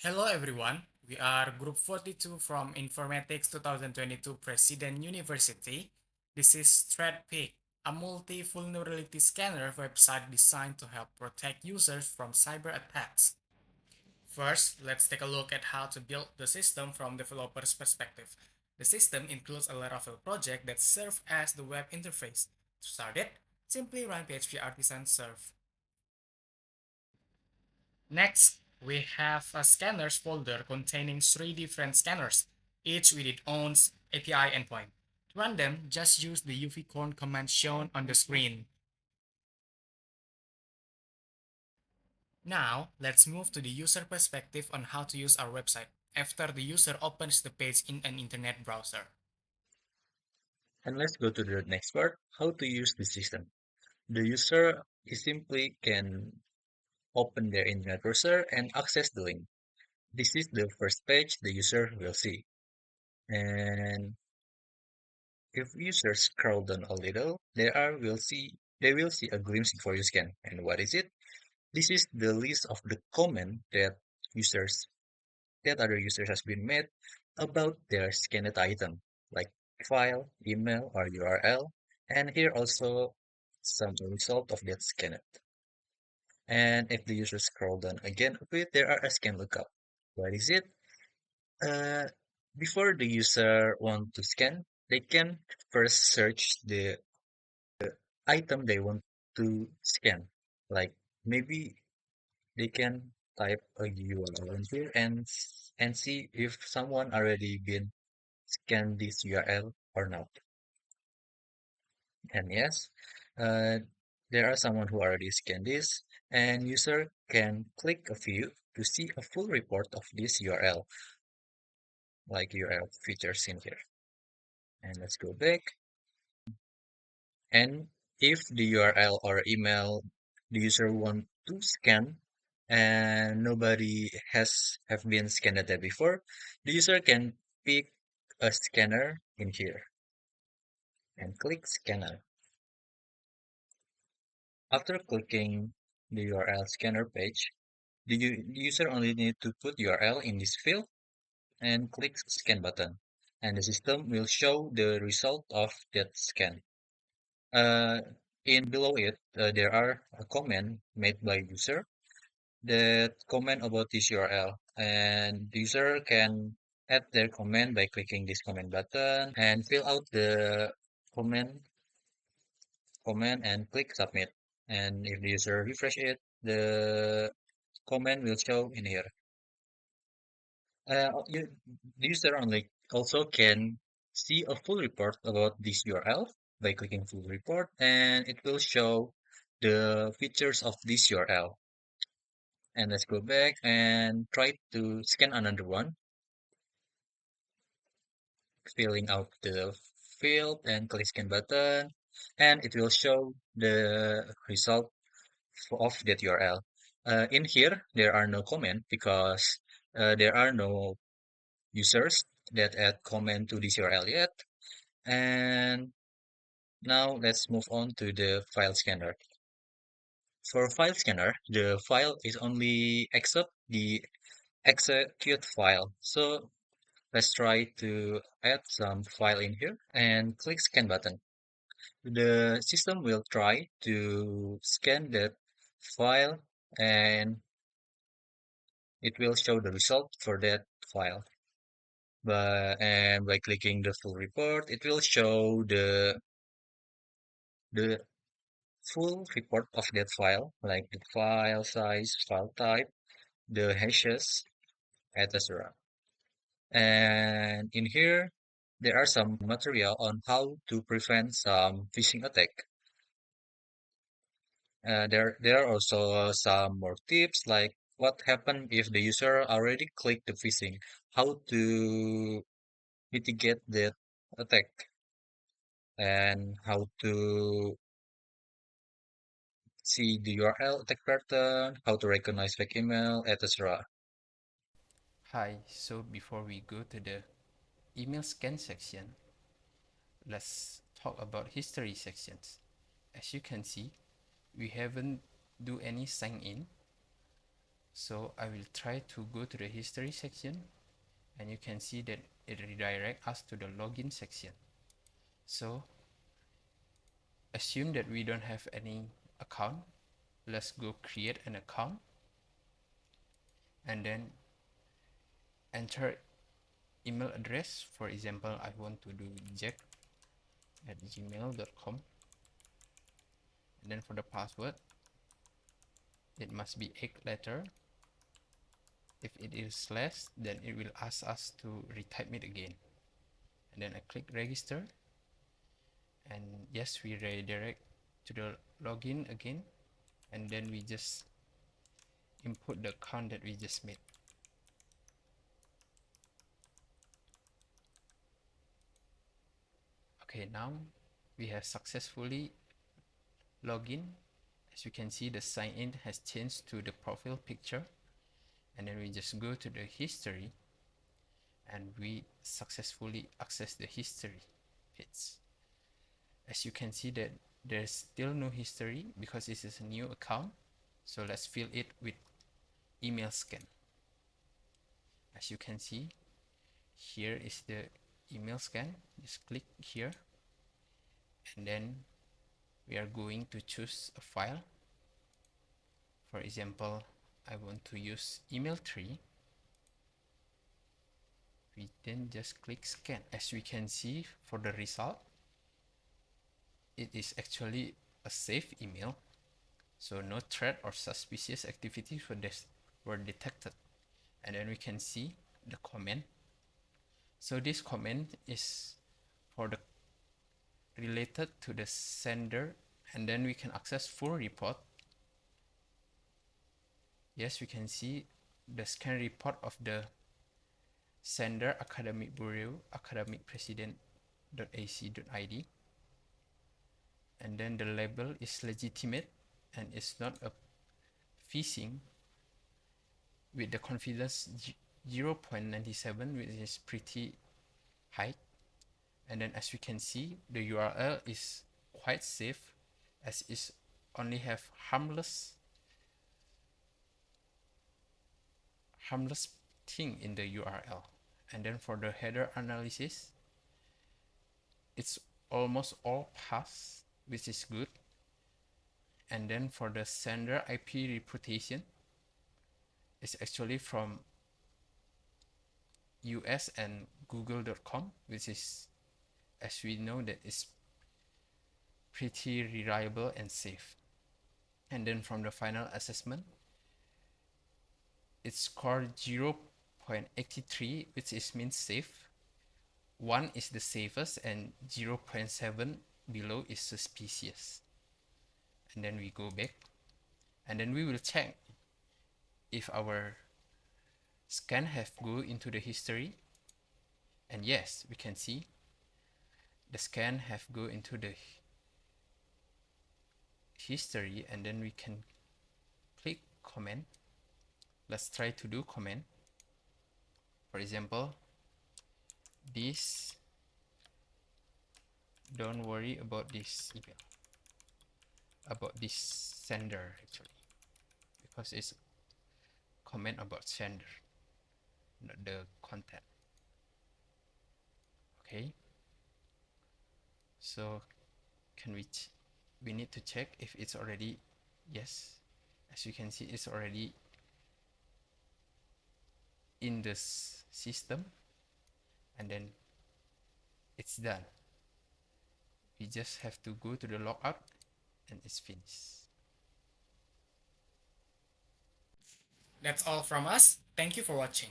Hello everyone, we are Group 42 from Informatics 2022 President University. This is ThreatPeek, a multi-vulnerability scanner website designed to help protect users from cyber attacks. First, let's take a look at how to build the system from developer's perspective. The system includes a Laravel project that serves as the web interface. To start it, simply run PHP artisan serve. Next, we have a scanners folder containing three different scanners, each with its own API endpoint. To run them, just use the uvicorn command shown on the screen. Now, let's move to the user perspective on how to use our website after the user opens the page in an internet browser. And let's go to the next part, how to use the system. The user is simply can open their internet browser and access the link. This is the first page the user will see. And if users scroll down a little, they will see a glimpse before you scan. And what is it? This is the list of the comment users that other users has been made about their scanned item, like file, email, or URL. And here also some result of that scan. And if the user scroll down again a bit, there are a scan lookup. What is it? Uh, Before the user want to scan, they can first search the item they want to scan. Like maybe they can type a URL in here and see if someone already been scanned this URL or not. And yes, uh, there are someone who already scanned this, and user can click a view to see a full report of this URL, like URL features in here. And let's go back. And if the URL or email the user want to scan and nobody has have been scanned there before, the user can pick a scanner in here and click scanner. After clicking the URL scanner page, the user only need to put URL in this field and click scan button, and the system will show the result of that scan. Uh, in below it, there are a comment made by user that comment about this URL, and the user can add their comment by clicking this comment button and fill out the comment and click submit. And if the user refresh it, the comment will show in here. The user only also can see a full report about this URL by clicking full report, and it will show the features of this URL. And let's go back and try to scan another one, filling out the field and click scan button, and it will show the result of that URL. In here, there are no comment because there are no users that add comment to this URL yet. And now let's move on to the file scanner. For file scanner, the file is only accept the execute file. So let's try to add some file in here and click scan button. The system will try to scan that file and it will show the result for that file. And by clicking the full report, it will show the full report of that file, like the file size, file type, the hashes, etc. And in here, there are some material on how to prevent some phishing attack. There are also some more tips like what happened if the user already clicked the phishing, how to mitigate that attack, and how to see the URL attack pattern, how to recognize fake email, etc. Hi, so before we go to the email scan section, let's talk about history sections. As you can see, we haven't do any sign in, So I will try to go to the history section, and you can see that it redirects us to the login section. So assume that we don't have any account. Let's go create an account and then enter email address. For example, I want to do jack@gmail.com, and then for the password it must be 8 letter. If it is less, then it will ask us to retype it again, and then I click register, and yes, we redirect to the login again, and then we just input the account that we just made. Okay, now we have successfully logged in. As you can see, the sign in has changed to the profile picture, and then we just go to the history and we successfully access the history page. As you can see that there's still no history because this is a new account, so let's fill it with email scan. As you can see, here is the email scan. Just click here, and then we are going to choose a file. For example, I want to use email 3. We then just click scan. As we can see for the result, it is actually a safe email, so no threat or suspicious activities were detected. And then we can see the comment. So this comment is for the related to the sender, and then we can access full report. Yes, we can see the scan report of the sender academic bureau academicpresident.ac.id, and then the label is legitimate and it's not a phishing with the confidence 0.97, which is pretty high. And then as we can see, the URL is quite safe as it only have harmless thing in the URL. And then for the header analysis, it's almost all pass, which is good. And then for the sender IP reputation, it's actually from US and google.com, which is, as we know, that is pretty reliable and safe. And then from the final assessment, it's scored 0.83, which is means safe. 1 is the safest and 0.7 below is suspicious. And then we go back, and then we will check if our scan have go into the history. And yes, we can see the scan have go into the history, and then we can click comment. Let's try to do comment. For example, this, don't worry about this email, about this sender actually, because it's comment about sender, not the content. Okay, so can we need to check if it's already, yes, as you can see, it's already in this system, and then it's done. We just have to go to the logout and it's finished. That's all from us. Thank you for watching.